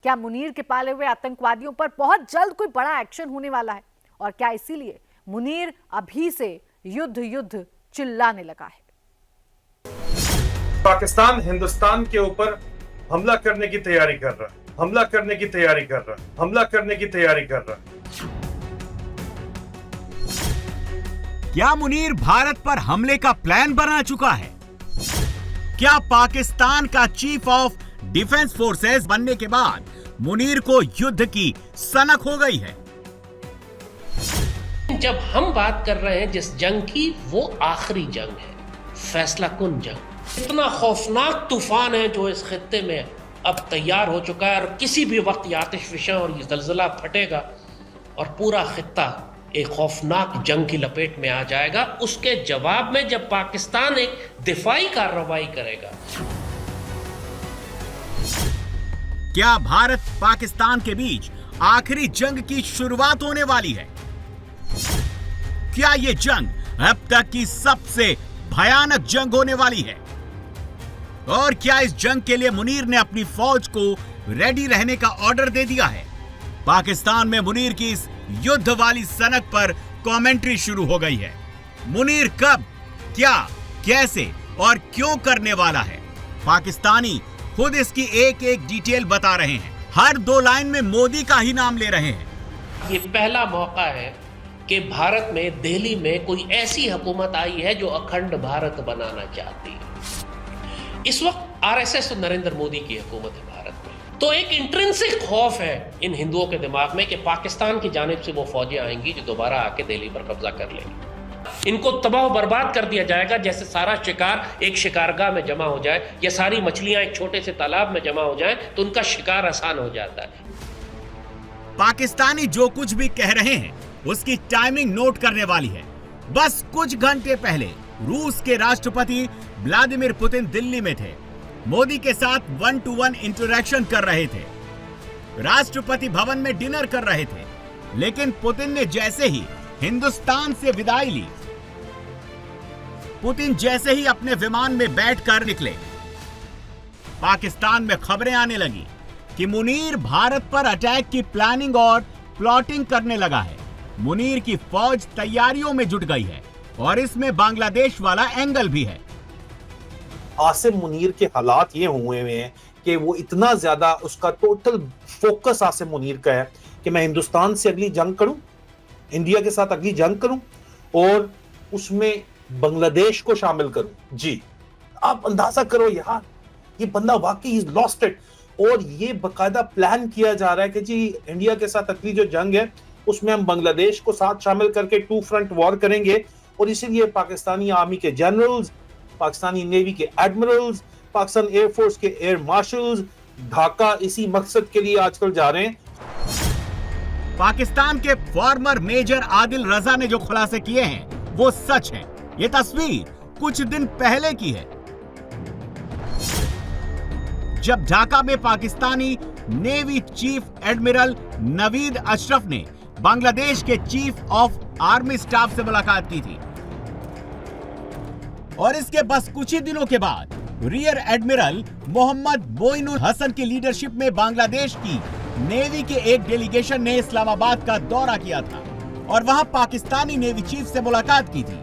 क्या मुनीर के पाले हुए आतंकवादियों पर बहुत जल्द कोई बड़ा एक्शन होने वाला है? और क्या इसीलिए मुनीर अभी से युद्ध युद्ध चिल्लाने लगा है? पाकिस्तान हिंदुस्तान के ऊपर हमला करने की तैयारी कर रहा है, हमला करने की तैयारी कर रहा है, हमला करने की तैयारी कर रहा है। क्या मुनीर भारत पर हमले का प्लान बना चुका है? क्या पाकिस्तान का चीफ ऑफ डिफेंस फोर्सेस बनने के बाद मुनीर को युद्ध की सनक हो गई है? जब हम बात कर रहे हैं जिस जंग की, वो आखिरी जंग है, फैसला कुन जंग। इतना खौफनाक तूफान है जो इस खित्ते में अब तैयार हो चुका है और किसी भी वक्त ये आतिश फिशा और ये जलजला फटेगा और पूरा खित्ता एक खौफनाक जंग की लपेट में आ जाएगा। उसके जवाब में जब पाकिस्तान एक दिफाई कार्रवाई करेगा। क्या भारत पाकिस्तान के बीच आखिरी जंग की शुरुआत होने वाली है? क्या यह जंग अब तक की सबसे भयानक जंग होने वाली है? और क्या इस जंग के लिए मुनीर ने अपनी फौज को रेडी रहने का ऑर्डर दे दिया है? पाकिस्तान में मुनीर की इस युद्ध वाली सनक पर कमेंट्री शुरू हो गई है। मुनीर कब, क्या, कैसे और क्यों करने वाला है, पाकिस्तानी खुद इसकी एक एक डिटेल बता रहे हैं। हर दो लाइन में मोदी का ही नाम ले रहे हैं। ये पहला मौका है कि भारत में, दिल्ली में कोई ऐसी हुकूमत आई है जो अखंड भारत बनाना चाहती है। इस वक्त आरएसएस और नरेंद्र मोदी की हुकूमत है भारत में, तो एक इंट्रिंसिक खौफ है इन हिंदुओं के दिमाग में कि पाकिस्तान की जानिब से वो फौजें आएंगी जो दोबारा आके दिल्ली पर कब्जा कर लेंगी। इनको तबाह बर्बाद कर दिया जाएगा, जैसे सारा शिकार एक शिकारगाह में जमा हो जाए या सारी मछलियां एक छोटे से तालाब में जमा हो जाएं तो उनका शिकार आसान हो जाता है। पाकिस्तानी जो कुछ भी कह रहे हैं उसकी टाइमिंग नोट करने वाली है। बस कुछ घंटे पहले रूस के राष्ट्रपति व्लादिमीर पुतिन दिल्ली में थे, मोदी के साथ 1-to-1 इंटरेक्शन कर रहे थे, राष्ट्रपति भवन में डिनर कर रहे थे। लेकिन पुतिन ने जैसे ही हिंदुस्तान से विदाई ली, पुतिन जैसे ही अपने विमान में बैठकर निकले, पाकिस्तान में खबरें आने लगी कि मुनीर भारत पर अटैक की प्लानिंग और प्लॉटिंग करने लगा है। मुनीर की फौज तैयारियों में जुट गई है और इसमें बांग्लादेश वाला एंगल भी है। आसिम मुनीर के हालात ये हुए हैं कि वो इतना ज्यादा, उसका टोटल फोकस आसिम मुनीर का है कि मैं हिंदुस्तान से अगली जंग करूं, इंडिया के साथ अगली जंग करूं और उसमें बांग्लादेश को शामिल करूं। जी, आप अंदाजा करो यार, ये बंदा वाकई इज लॉस्ट इट। और ये बकायदा प्लान किया जा रहा है कि जी इंडिया के साथ अगली जो जंग है उसमें हम बांग्लादेश को साथ शामिल करके 2 फ्रंट वॉर करेंगे। और इसीलिए पाकिस्तानी आर्मी के जनरल्स, पाकिस्तानी नेवी के एडमिरल्स, पाकिस्तान एयरफोर्स के एयर मार्शल्स ढाका इसी मकसद के लिए आजकल जा रहे हैं। पाकिस्तान के फॉर्मर मेजर आदिल रजा ने जो खुलासे किए हैं वो सच है। ये तस्वीर कुछ दिन पहले की है, जब ढाका में Pakistani navy chief admiral Naveed Ashraf ने बांग्लादेश के चीफ ऑफ आर्मी स्टाफ से मुलाकात की थी। और इसके बस कुछ ही दिनों के बाद रियर एडमिरल मोहम्मद मोइनुल हसन की लीडरशिप में बांग्लादेश की नेवी के एक डेलीगेशन ने इस्लामाबाद का दौरा किया था और वहां पाकिस्तानी नेवी चीफ से मुलाकात की थी।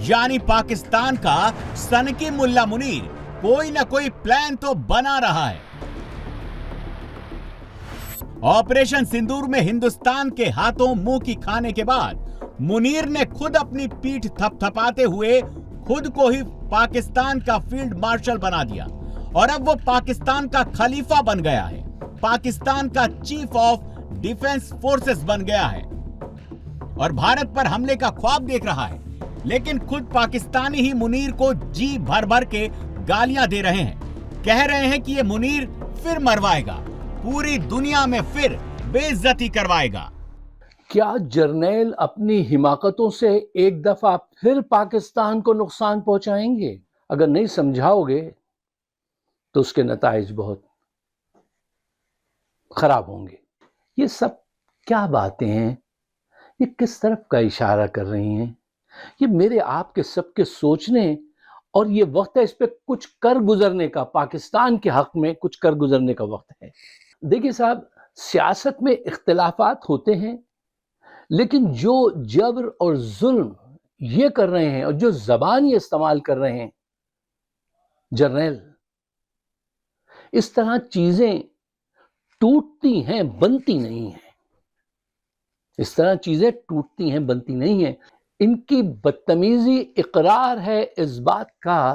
यानी पाकिस्तान का सनकी मुल्ला मुनीर कोई ना कोई प्लान तो बना रहा है। ऑपरेशन सिंदूर में हिंदुस्तान के हाथों मुंह की खाने के बाद मुनीर ने खुद अपनी पीठ थपथपाते हुए खुद को ही पाकिस्तान का फील्ड मार्शल बना दिया और अब वो पाकिस्तान का खलीफा बन गया है, पाकिस्तान का चीफ ऑफ डिफेंस फोर्सेस बन गया है और भारत पर हमले का ख्वाब देख रहा है। लेकिन खुद पाकिस्तानी ही मुनीर को जी भर भर के गालियां दे रहे हैं, कह रहे हैं कि ये मुनीर फिर मरवाएगा, पूरी दुनिया में फिर बेइज्जती करवाएगा। क्या जर्नैल अपनी हिमाकतों से एक दफा फिर पाकिस्तान को नुकसान पहुंचाएंगे? अगर नहीं समझाओगे तो उसके नताइज बहुत खराब होंगे। ये सब क्या बातें हैं? ये किस तरफ का इशारा कर रही हैं? ये मेरे आपके सबके सोचने और ये वक्त है इस पे कुछ कर गुजरने का, पाकिस्तान के हक में कुछ कर गुजरने का वक्त है। देखिए साहब, सियासत में इख्तिलाफात होते हैं, लेकिन जो जबर और जुल्म ये कर रहे हैं और जो जबान ये इस्तेमाल कर रहे हैं जर्नैल, इस तरह चीजें टूटती हैं, बनती नहीं हैं। इस तरह चीजें टूटती हैं, बनती नहीं हैं। इनकी बदतमीजी इकरार है इस बात का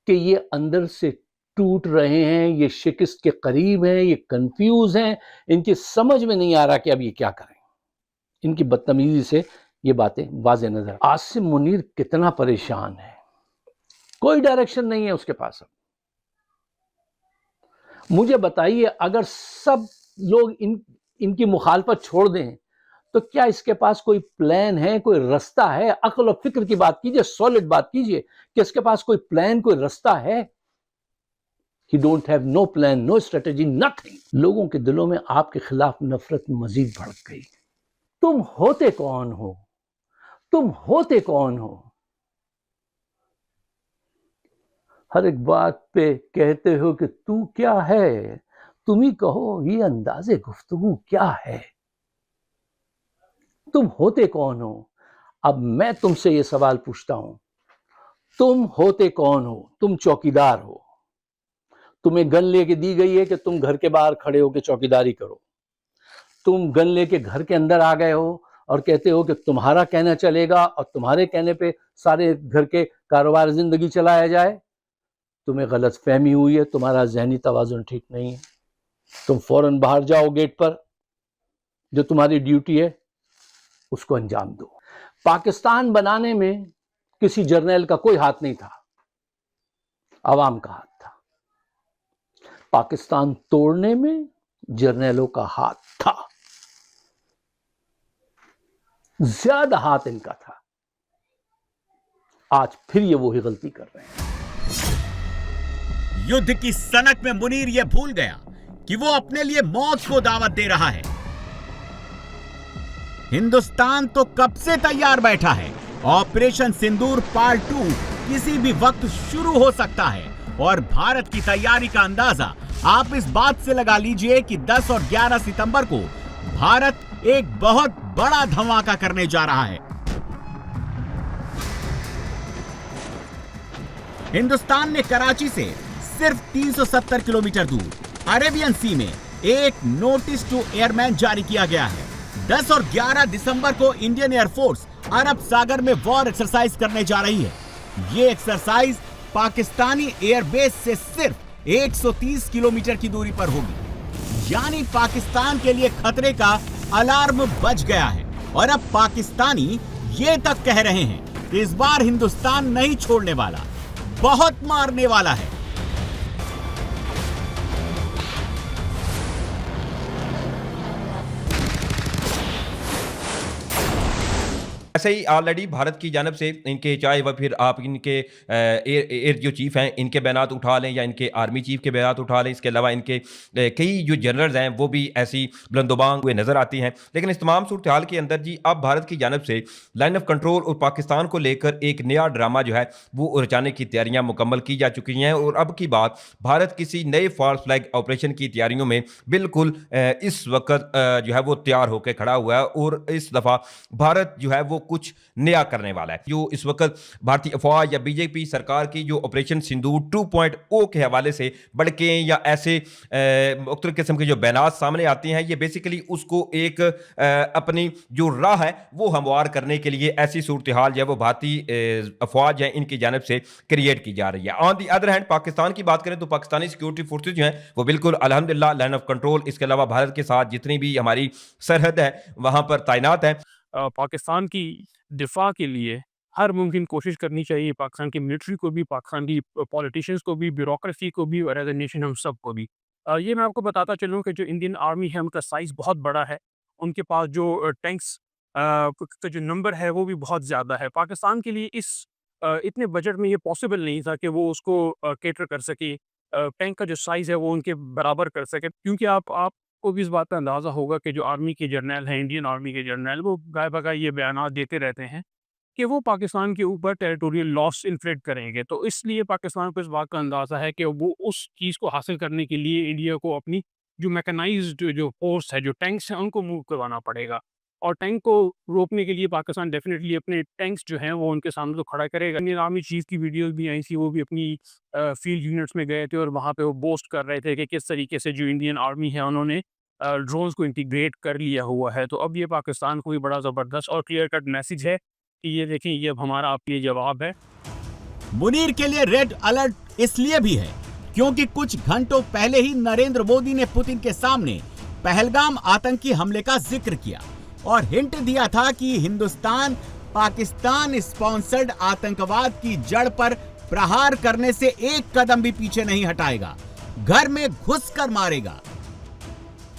कि ये अंदर से टूट रहे हैं, ये शिकस्त के करीब हैं, ये कंफ्यूज हैं, इनकी समझ में नहीं आ रहा कि अब ये क्या करें। इनकी बदतमीजी से ये बातें वाज़ेह नजर। आसिम मुनीर कितना परेशान है, कोई डायरेक्शन नहीं है उसके पास। अब मुझे बताइए, अगर सब लोग इनकी मुखालफत छोड़ दें तो क्या इसके पास कोई प्लान है, कोई रास्ता है? अक्ल और फिक्र की बात कीजिए, सॉलिड बात कीजिए कि इसके पास कोई प्लान, कोई रास्ता है? He don't have no plan, no strategy, nothing. लोगों के दिलों में आपके खिलाफ नफरत मजीद भड़क गई। तुम होते कौन हो? तुम होते कौन हो? हर एक बात पे कहते हो कि तू क्या है, तुम ही कहो ये अंदाजे गुफ्तगू क्या है? तुम होते कौन हो? अब मैं तुमसे ये सवाल पूछता हूं, तुम होते कौन हो? तुम चौकीदार हो, तुम्हें गन लेके दी गई है कि तुम घर के बाहर खड़े हो के चौकीदारी करो। तुम गन लेके घर के अंदर आ गए हो और कहते हो कि तुम्हारा कहना चलेगा और तुम्हारे कहने पे सारे घर के कारोबार जिंदगी चलाया जाए। तुम्हें गलत फहमी हुई है, तुम्हारा जहनी तवाजुन ठीक नहीं है। तुम फौरन बाहर जाओ गेट पर, जो तुम्हारी ड्यूटी है उसको अंजाम दो। पाकिस्तान बनाने में किसी जर्नैल का कोई हाथ नहीं था, आवाम का हाथ था। पाकिस्तान तोड़ने में जर्नैलों का हाथ था, ज्यादा हाथ इनका था। आज फिर ये वही गलती कर रहे हैं। युद्ध की सनक में मुनीर यह भूल गया कि वो अपने लिए मौत को दावत दे रहा है। हिंदुस्तान तो कब से तैयार बैठा है। ऑपरेशन सिंदूर पार्ट 2 किसी भी वक्त शुरू हो सकता है और भारत की तैयारी का अंदाजा आप इस बात से लगा लीजिए कि 10 और 11 सितंबर को भारत एक बहुत बड़ा धमाका करने जा रहा है। हिंदुस्तान ने कराची से सिर्फ 370 किलोमीटर दूर अरेबियन सी में एक नोटिस टू एयरमैन जारी किया गया है। 10 और 11 दिसंबर को इंडियन एयरफोर्स अरब सागर में वॉर एक्सरसाइज करने जा रही है। ये एक्सरसाइज पाकिस्तानी एयरबेस से सिर्फ 130 किलोमीटर की दूरी पर होगी। यानी पाकिस्तान के लिए खतरे का अलार्म बज गया है और अब पाकिस्तानी ये तक कह रहे हैं कि इस बार हिंदुस्तान नहीं छोड़ने वाला, बहुत मारने वाला है। ऐसे ही ऑलरेडी भारत की जानब से इनके, चाहे वह फिर आप इनके एयर जो चीफ हैं इनके बयानात उठा लें या इनके आर्मी चीफ के बयानात उठा लें, इसके अलावा इनके कई जो जनरल्स हैं वो भी ऐसी बुलंदोबांग हुए नजर आती हैं। लेकिन इस तमाम सूरत हाल के अंदर जी अब भारत की जानब से लाइन ऑफ कंट्रोल और पाकिस्तान को लेकर एक नया ड्रामा जो है वो रचाने की तैयारियां मुकम्मल की जा चुकी हैं और अब की बात भारत किसी नए फॉल्स फ्लैग ऑपरेशन की तैयारियों में बिल्कुल इस वक्त जो है वो तैयार होकर खड़ा हुआ है और इस दफ़ा भारत जो है वो कुछ नया करने वाला है। जो इस वक्त भारतीय अफवाह या बीजेपी सरकार की जो ऑपरेशन सिंदूर 2.0 के हवाले से बड़के या ऐसे मुख्तलिफ किस्म के जो बयानात सामने आते हैं, ये बेसिकली उसको एक अपनी जो राह है वो हमवार करने के लिए ऐसी सूरत हाल जो है वो भारतीय अफवाज है इनकी जानब से क्रिएट की जा रही है। On the other hand Pakistan की बात करें तो पाकिस्तानी सिक्योरिटी फोर्सेज जो हैं वो बिल्कुल अल्हम्दुलिल्लाह लाइन ऑफ कंट्रोल, इसके अलावा भारत के साथ जितनी भी हमारी सरहद है वहां पर तैनात है। पाकिस्तान की दिफा के लिए हर मुमकिन कोशिश करनी चाहिए, पाकिस्तान की मिलिट्री को भी, पाकिस्तान की पॉलिटिशियंस को भी, ब्यूरोक्रेसी को भी और एज ए नेशन हम सब को भी। ये मैं आपको बताता चलूँ कि जो इंडियन आर्मी है उनका साइज़ बहुत बड़ा है, उनके पास जो टैंक्स का जो नंबर है वो भी बहुत ज़्यादा है। पाकिस्तान के लिए इस इतने बजट में ये पॉसिबल नहीं था कि वो उसको कैटर कर सके, टैंक का जो साइज़ है वो उनके बराबर कर सके, क्योंकि आपको भी इस बात का अंदाज़ा होगा कि जो आर्मी के जर्नल हैं, इंडियन आर्मी के जर्नल, वो गाय बगाए ये बयानात देते रहते हैं कि वो पाकिस्तान के ऊपर टेरिटोरियल लॉस इन्फ्लिक्ट करेंगे। तो इसलिए पाकिस्तान को इस बात का अंदाज़ा है कि वो उस चीज़ को हासिल करने के लिए इंडिया को अपनी जो मैकेनाइज्ड जो फोर्स है, जो टैंक्स हैं, उनको मूव करवाना पड़ेगा। और टैंक को रोकने के लिए पाकिस्तान डेफिनेटली अपने टैंक्स जो हैं वो उनके सामने तो खड़ा करेगा। इंडियन आर्मी चीफ की वीडियोस भी आई थी, वो भी अपनी फील्ड यूनिट्स में गए थे और वहाँ पे वो बोस्ट कर रहे थे कि किस तरीके से जो इंडियन आर्मी है उन्होंने ड्रोन्स को इंटीग्रेट कर लिया हुआ है। तो अब ये पाकिस्तान को भी बड़ा ज़बरदस्त और क्लियर कट मैसेज है कि ये देखें, ये अब हमारा आपके लिए जवाब है। मुनीर के लिए रेड अलर्ट इसलिए भी है क्योंकि कुछ घंटों पहले ही नरेंद्र मोदी ने पुतिन के सामने पहलगाम आतंकी हमले का जिक्र किया और हिंट दिया था कि हिंदुस्तान पाकिस्तान स्पॉन्सर्ड आतंकवाद की जड़ पर प्रहार करने से एक कदम भी पीछे नहीं हटाएगा, घर में घुसकर मारेगा।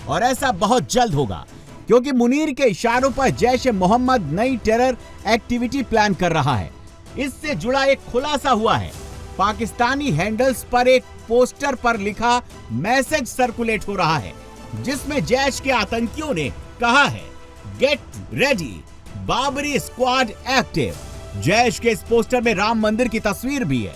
और ऐसा बहुत जल्द होगा क्योंकि मुनीर के इशारों पर जैश ए मोहम्मद नई टेरर एक्टिविटी प्लान कर रहा है। इससे जुड़ा एक खुलासा हुआ है। पाकिस्तानी हैंडल्स पर एक पोस्टर पर लिखा मैसेज सर्कुलेट हो रहा है जिसमें जैश के आतंकियों ने कहा है, get ready, Babri squad active. Jaish के इस पोस्टर में राम मंदिर की तस्वीर भी है।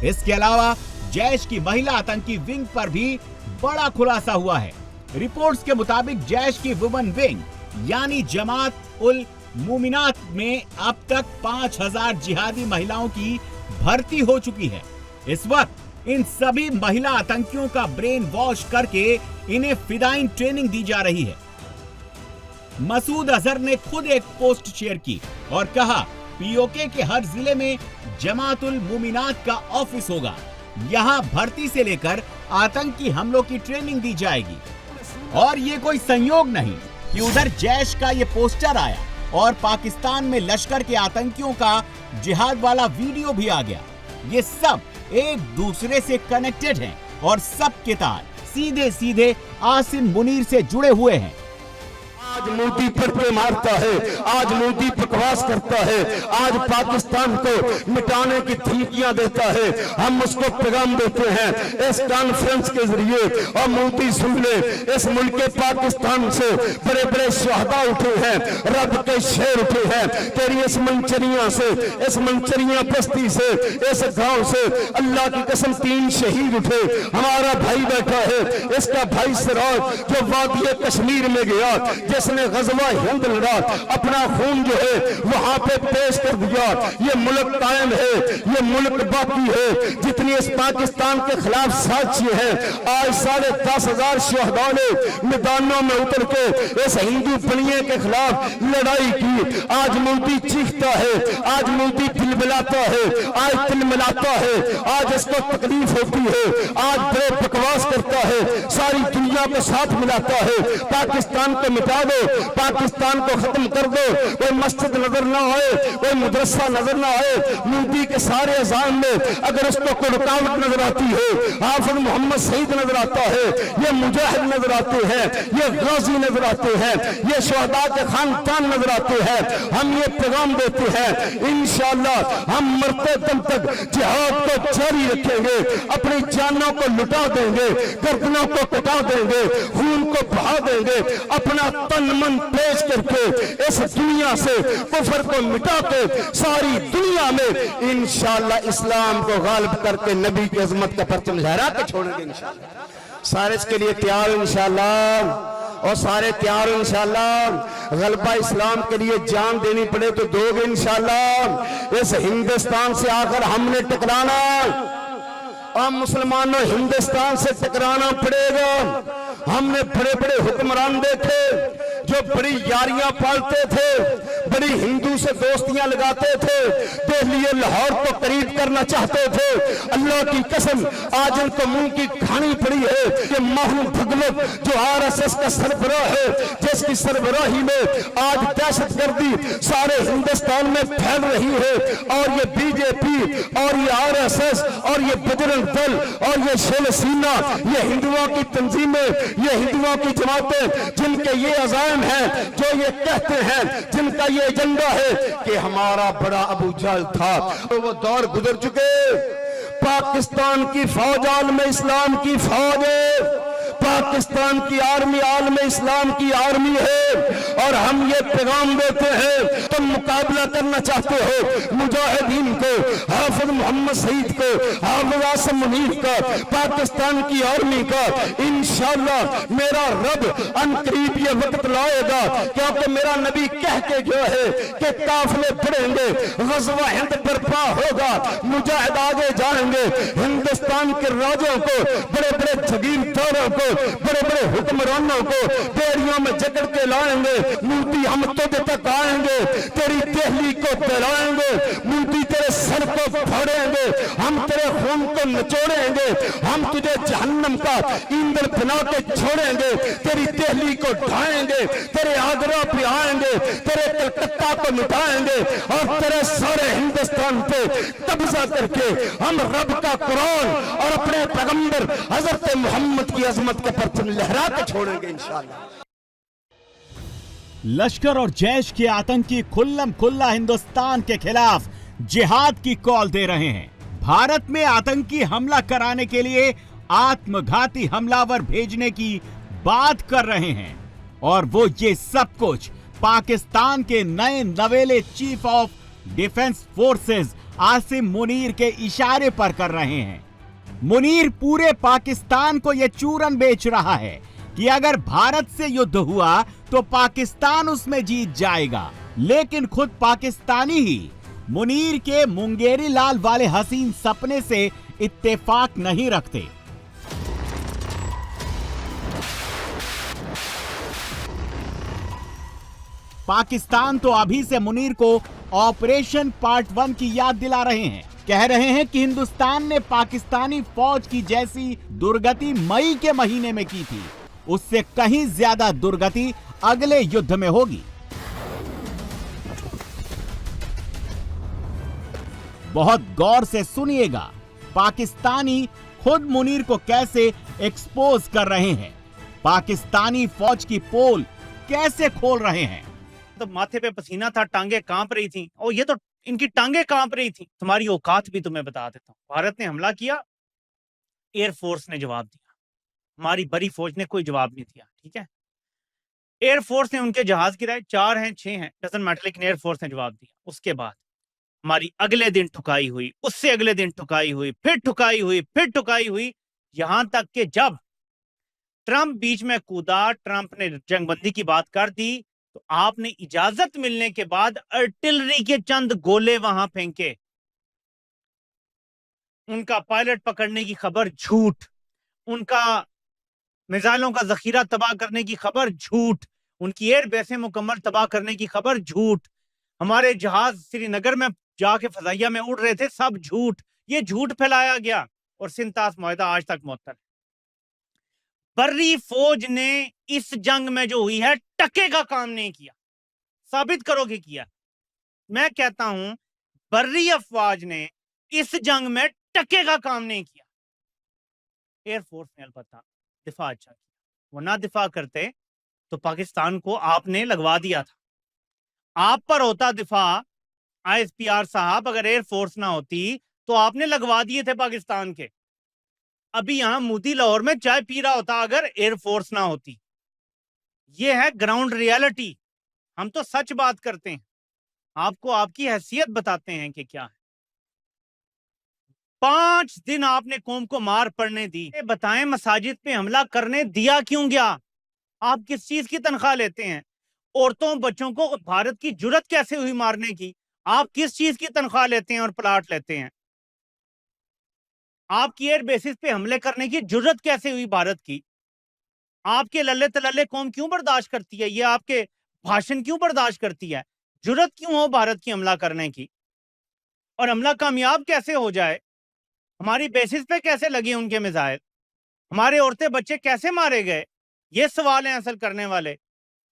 इसके अलावा जैश की महिला आतंकी विंग पर भी बड़ा खुलासा हुआ है। रिपोर्ट्स के मुताबिक जैश की वुमेन विंग यानी जमात उल मुमिनात में अब तक 5000 जिहादी महिलाओं की भर्ती हो चुकी है। इस वक्त इन सभी महिला आतंकियों का ब्रेन वॉश करके इन्हें फिदाइन ट्रेनिंग दी जा रही है। मसूद अजहर ने खुद एक पोस्ट शेयर की और कहा, पीओके के हर जिले में जमातुल मुमिनात का ऑफिस होगा। यहाँ भर्ती से लेकर आतंकी हमलों की ट्रेनिंग दी जाएगी। और ये कोई संयोग नहीं कि उधर जैश का ये पोस्टर आया और पाकिस्तान में लश्कर के आतंकियों का जिहाद वाला वीडियो भी आ गया। ये सब एक दूसरे से कनेक्टेड हैं और सब के तार सीधे सीधे आसिम मुनीर से जुड़े हुए हैं। आज मोदी फटके मारता है, आज मोदी बकवास करता है, आज पाकिस्तान को मिटाने की धमकियां देता है। हम उसको पैगाम देते हैं इस कॉन्फ्रेंस के जरिए, और मोदी सुन ले, इस मुल्क के पाकिस्तान से बड़े बड़े शहदा उठे हैं, रब के शेर उठे हैं। तेरी इस मंचरिया से, इस मंचरिया बस्ती से, इस गांव से अल्लाह की कसम 3 शहीद उठे। हमारा भाई बैठा है, इसका भाई सिराज जो वादी कश्मीर में गया, जिसने गजवा हिंद लड़ा, अपना खून जो है वहां पे पेश कर दिया। ये मुल्क कायम है, ये मुल्क बाकी है। जितनी इस पाकिस्तान के खिलाफ साजिशें हैं, आज 10,500 शहदा ने मैदानों में उतर के इस हिंदू बनिए के खिलाफ लड़ाई की। आज मोदी चीखता है, आज मोदी तिलमिलाता है, आज तिलमिलाता है, आज इसको तकलीफ होती है, आज बड़े बकवास करता है, सारी दुनिया को साथ मिलाता है। पाकिस्तान को मिटा दो, पाकिस्तान को खत्म कर दो, कोई मस्जिद नजर ना आए, कोई मदरसा नजर ना आए। मोदी के सारे अजान में अगर उसको कोई रुकावट नजर आती है, हाफिज मोहम्मद शहीद नजर आता है, ये मुजाहिद नजर आते हैं, ये गाजी नजर आते हैं, ये शहदा के खानदान नजर आते हैं। हम ये पैगाम देते हैं, इंशाअल्लाह हम मरते दम तक जिहाद को जारी रखेंगे, अपनी जानों को लुटा देंगे, गर्दनों को कटा देंगे, खून को बहा देंगे, अपना तन मन पेश करके इस दुनिया से कुफर को मिटा के सारी दुनिया में इंशाअल्लाह इस्लाम को गालिब करके नबी की अजमत का परचम लहरा के छोड़ेंगे इंशाअल्लाह। सारे इसके लिए तैयार इंशाअल्लाह, और सारे तैयार इंशाअल्लाह। गलबा इस्लाम के लिए जान देनी पड़े तो दोगे इंशाअल्लाह। इस हिंदुस्तान से आकर हमने टकराना, और मुसलमानों हिंदुस्तान से टकराना पड़ेगा। हमने बड़े बड़े हुक्मरान देखे जो बड़ी यारियां पालते थे, बड़ी हिंदू से दोस्तियां लगाते थे, दिल्ली लाहौर को करीब करना चाहते थे। अल्लाह की कसम आज उनको मुंह की खानी पड़ी है कि मोहन भगवत जो आरएसएस का सरबराह है, जिसकी सरबराही में आज दहशतगर्दी सारे हिंदुस्तान में फैल रही है, और ये बीजेपी और ये आरएसएस और ये बजरंग दल और ये शिवसेना, ये हिंदुओं की तंजीमें, ये हिंदुओं की जमातें, जिनके ये अज़ाइम हैं, जो ये कहते हैं, जिनका ये एजेंडा है कि हमारा बड़ा अबू जहल था, तो वो दौर गुजर चुके। पाकिस्तान की फौज आलम इस्लाम की फौज है, पाकिस्तान की आर्मी आलम इस्लाम की आर्मी है और हम ये पैगाम देते हैं, तुम मुकाबला करना चाहते हो मुजाहिदीन को, हाफिज मोहम्मद सईद को, हाफिज आसिम मुनीर का, पाकिस्तान की आर्मी का, इंशाअल्लाह मेरा रब अनकरीब ये वक्त लाएगा, क्योंकि मेरा नबी कह के गया है कि काफिले बढ़ेंगे, गज़वा हिंद बर्पा होगा, मुजाहिद आगे जाएंगे, हिंदुस्तान के राजों को, बड़े बड़े जगीरदारों को, बड़े बड़े हुक्मरानों को बेड़ियों में जकड़ के लाएंगे, मूर्ति हम तुझ तक आएंगे, तेरी दहली को फैलाएंगे, मूर्ति तेरे सर को फाड़ेंगे, हम तेरे खून को निचोड़ेंगे, हम तुझे जहन्नम का ईंधन बना के छोड़ेंगे, तेरी दहली को ढाएंगे, तेरे आगरा पे आएंगे, तेरे कलकत्ता को मिटाएंगे और तेरे सारे हिंदुस्तान पे कब्जा करके हम रब का कुरान और अपने पैगंबर हजरत मोहम्मद की अजमत के परचम लहरा के छोड़ेंगे इंशाअल्लाह। लश्कर और जैश के आतंकी खुल्लम खुल्ला हिंदुस्तान के खिलाफ जिहाद की कॉल दे रहे हैं। भारत में आतंकी हमला कराने के लिए आत्मघाती हमलावर भेजने की बात कर रहे हैं और वो ये सब कुछ पाकिस्तान के नए नवेले chief of defence forces Asim Munir के इशारे पर कर रहे हैं। मुनीर पूरे पाकिस्तान को यह चूरन बेच रहा है कि अगर भारत से युद्ध हुआ तो पाकिस्तान उसमें जीत जाएगा, लेकिन खुद पाकिस्तानी ही मुनीर के मुंगेरी लाल वाले हसीन सपने से इत्तेफाक नहीं रखते। पाकिस्तान तो अभी से मुनीर को ऑपरेशन पार्ट 1 की याद दिला रहे हैं। कह रहे हैं कि हिंदुस्तान ने पाकिस्तानी फौज की जैसी दुर्गति मई के महीने में की थी, उससे कहीं ज्यादा दुर्गति अगले युद्ध में होगी। बहुत गौर से सुनिएगा, पाकिस्तानी खुद मुनीर को कैसे एक्सपोज कर रहे हैं, पाकिस्तानी फौज की पोल कैसे खोल रहे हैं। तो माथे पे पसीना था, टांगे कांप रही थी, और ये तो इनकी टांगे कांप रही थी। तुम्हारी औकात भी तुम्हें बता देता हूं। भारत ने हमला किया, एयरफोर्स ने जवाब दिया, हमारी बड़ी फौज ने कोई जवाब नहीं दिया। ठीक है, एयरफोर्स ने उनके जहाज गिराए, 4 हैं 6 हैं डजंट मैटर, लेकिन एयरफोर्स ने जवाब दिया। उसके बाद हमारी अगले दिन ठुकाई हुई, उससे अगले दिन ठुकाई हुई, फिर ठुकाई हुई, फिर ठुकाई हुई, यहां तक कि जब ट्रंप बीच में कूदा, ट्रंप ने जंगबंदी की बात कर दी, तो आपने इजाजत मिलने के बाद आर्टिलरी के चंद गोले वहां फेंके। उनका पायलट पकड़ने की खबर झूठ, उनका मिसाइलों का जखीरा तबाह करने की खबर झूठ, उनकी एयर बेसें मुकम्मल तबाह करने की खबर झूठ, हमारे जहाज श्रीनगर में जाके फजाइया में उड़ रहे थे, सब झूठ। ये झूठ फैलाया गया और सिंतास मुआहदा आज तक मुअत्तल। बर्री फौज ने इस जंग में जो हुई है टके का काम नहीं किया। साबित करो कि किया। मैं कहता हूं बर्री अफवाज ने इस जंग में टके का काम नहीं किया। एयरफोर्स ने अलबत्ता दिफा अच्छा किया, वो ना दिफा करते तो पाकिस्तान को आपने लगवा दिया था। आप पर होता दिफा ISPR साहब, अगर एयरफोर्स ना होती तो आपने लगवा दिए थे पाकिस्तान के। अभी यहां मोदी लाहौर में चाय पी रहा होता अगर एयरफोर्स ना होती। यह है ग्राउंड रियलिटी। हम तो सच बात करते हैं, आपको आपकी हैसियत बताते हैं कि क्या है। 5 दिन आपने कौम को मार पड़ने दी। बताएं, मसाजिद पे हमला करने दिया क्यों गया? आप किस चीज की तनख्वाह लेते हैं? औरतों बच्चों को भारत की जुर्रत कैसे हुई मारने की? आप किस चीज की तनख्वाह लेते हैं और प्लाट लेते हैं? आपकी एयर बेसिस पे हमले करने की जुर्रत कैसे हुई भारत की? आपके लल्ले तलल्ले कौम क्यों बर्दाश्त करती है? ये आपके भाषण क्यों बर्दाश्त करती है? जुर्रत क्यों हो भारत की हमला करने की? और हमला कामयाब कैसे हो जाए? हमारी बेसिस पे कैसे लगे उनके मिसाइल? हमारे औरतें बच्चे कैसे मारे गए? ये सवाल हैं असल करने वाले।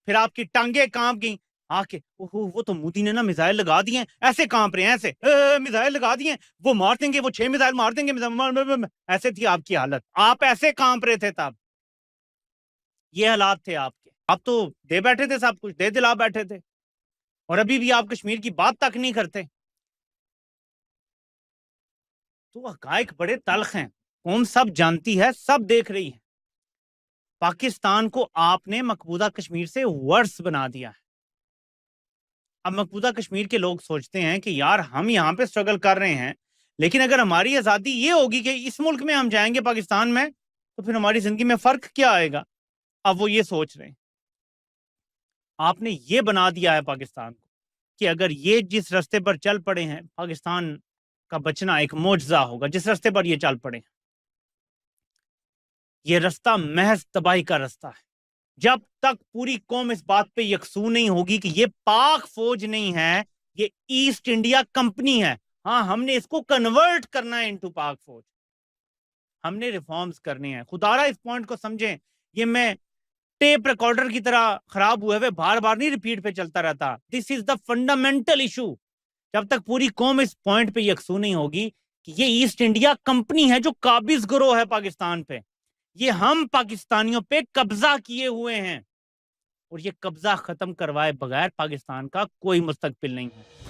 फिर आपकी टांगे कांप गई आके, ओहो वो तो मोदी ने ना मिसाइल लगा दिए, ऐसे कांप रहे हैं, ऐसे मिसाइल लगा दिए, वो मार देंगे, वो 6 मिसाइल मार देंगे, ऐसे थी आपकी हालत। आप ऐसे कांप रहे थे तब, ये हालात थे आपके। आप तो दे बैठे थे, सब कुछ दे दिला बैठे थे, और अभी भी आप कश्मीर की बात तक नहीं करते। तो हकायक बड़े तल्ख हैं, कौम सब जानती है, सब देख रही है। पाकिस्तान को आपने मकबूजा कश्मीर से वर्स बना दिया है। अब मकबूजा कश्मीर के लोग सोचते हैं कि यार हम यहाँ पे स्ट्रगल कर रहे हैं, लेकिन अगर हमारी आज़ादी ये होगी कि इस मुल्क में हम जाएंगे पाकिस्तान में, तो फिर हमारी जिंदगी में फर्क क्या आएगा। अब वो ये सोच रहे हैं। आपने ये बना दिया है पाकिस्तान को कि अगर ये जिस रास्ते पर चल पड़े हैं, पाकिस्तान का बचना एक मोजज़ा होगा। जिस रास्ते पर ये चल पड़े हैं, ये रास्ता महज तबाही का रास्ता है। जब तक पूरी कौम इस बात पे यकसू नहीं होगी कि ये पाक फौज नहीं है, ये ईस्ट इंडिया कंपनी है। हाँ, हमने इसको कन्वर्ट करना है इनटू पाक फौज। हमने रिफॉर्म्स करने हैं। खुदारा इस पॉइंट को समझें। ये मैं टेप रिकॉर्डर की तरह खराब हुए हुए बार बार नहीं रिपीट पे चलता रहता। This is the fundamental issue. जब तक पूरी कौम इस पॉइंट पे यकसू नहीं होगी कि ये ईस्ट इंडिया कंपनी है जो काबिज गिरोह है पाकिस्तान पे, ये हम पाकिस्तानियों पे कब्जा किए हुए हैं, और ये कब्जा खत्म करवाए बगैर पाकिस्तान का कोई मुस्तकबिल नहीं है।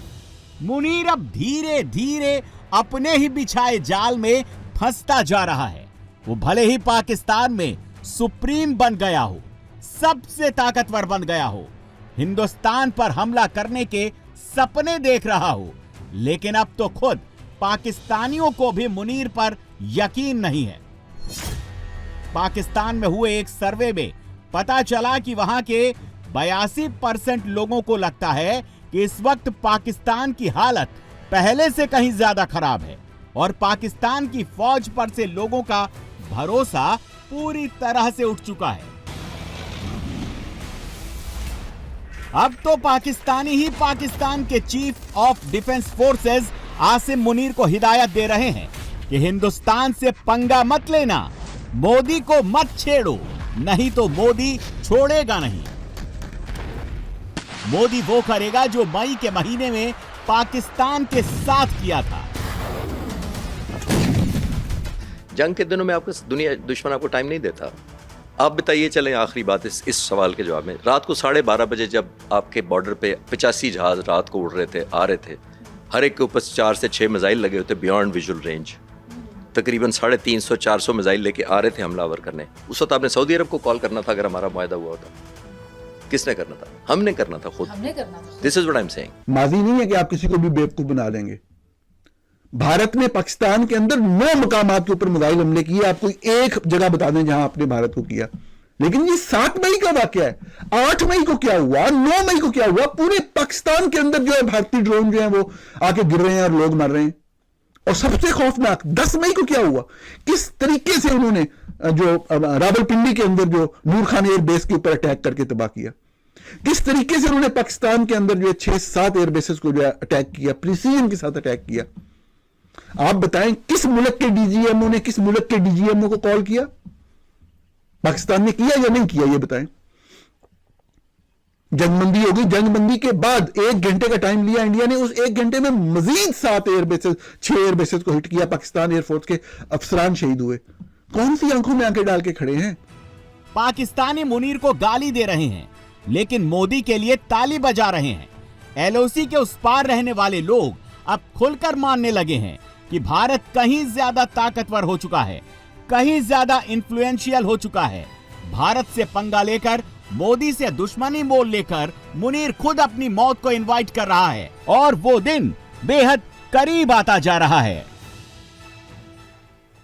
मुनीर अब धीरे धीरे अपने ही बिछाए जाल में फंसता जा रहा है। वो भले ही पाकिस्तान में सुप्रीम बन गया हो, सबसे ताकतवर बन गया हो, हिंदुस्तान पर हमला करने के सपने देख रहा हो, लेकिन अब तो खुद पाकिस्तानियों को भी मुनीर पर यकीन नहीं है। पाकिस्तान में हुए एक सर्वे में पता चला कि वहां के 82% लोगों को लगता है कि इस वक्त पाकिस्तान की हालत पहले से कहीं ज्यादा खराब है, और पाकिस्तान की फौज पर से लोगों का भरोसा पूरी तरह से उठ चुका है। अब तो पाकिस्तानी ही पाकिस्तान के chief of defence forces Asim Munir को हिदायत दे रहे हैं कि हिंदुस्तान से पंगा मत लेना, मोदी को मत छेड़ो, नहीं तो मोदी छोड़ेगा नहीं। मोदी वो करेगा जो मई के महीने में पाकिस्तान के साथ किया था। जंग के दिनों में आपको दुनिया दुश्मन आपको टाइम नहीं देता। आप बताइए, चलें आखिरी बात इस सवाल के जवाब में। रात को 12:30 बजे जब आपके बॉर्डर पे 85 जहाज रात को उड़ रहे थे, आ रहे थे, हर एक के ऊपर 4 से 6 मिसाइल लगे होते बियॉन्ड विजुअल रेंज, तकरीबन 350-400 मिसाइल लेके आ रहे थे हमलावर करने। उस वक्त आपने सऊदी अरब को कॉल करना था अगर हमारा मुआहदा हुआ होता। किसने करना था? हमने करना था खुद। This is what I am saying. माजी नहीं है कि आप किसी को भी बेवकूफ बना देंगे। भारत ने पाकिस्तान के अंदर 9 मकामात के ऊपर मिसाइल हमले किए। आपको एक जगह बता दें जहां आपने भारत को किया। लेकिन ये 7 मई का वाकया है। 8 मई को क्या हुआ, 9 मई को क्या हुआ, पूरे पाकिस्तान के अंदर जो है भारतीय ड्रोन जो है वो आके गिर रहे हैं और लोग मर रहे हैं। और सबसे खौफनाक 10 मई को क्या हुआ, किस तरीके से उन्होंने जो रावलपिंडी के अंदर जो नूर खान एयर बेस के ऊपर अटैक करके तबाह किया, किस तरीके से उन्होंने पाकिस्तान के अंदर जो 6-7 एयर बेसेस को जो है अटैक किया, प्रिसीजन के साथ अटैक किया। आप बताएं किस मुल्क के डीजीएमओ ने किस मुल्क के डीजीएमओ को कॉल किया? पाकिस्तान ने किया या नहीं किया, ये बताएं। जंगबंदी हो गई, जंगबंदी के बाद 1 घंटे का टाइम लिया इंडिया ने, उस 1 घंटे में मजीद 7 एयरबेसेस 6 एयरबेसेस को हिट किया। पाकिस्तान एयरफोर्स के अफसरान शहीद हुए। कौन सी आंखों में आंखें डाल के खड़े हैं? पाकिस्तानी मुनीर को गाली दे रहे हैं, लेकिन मोदी के लिए ताली बजा रहे हैं। एलओसी के उस पार रहने वाले लोग अब खुलकर मानने लगे हैं कि भारत कहीं ज्यादा ताकतवर हो चुका है, कहीं ज्यादा इन्फ्लुएंशियल हो चुका है। भारत से पंगा लेकर, मोदी से दुश्मनी मोल लेकर मुनीर खुद अपनी मौत को इनवाइट कर रहा है, और वो दिन बेहद करीब आता जा रहा है।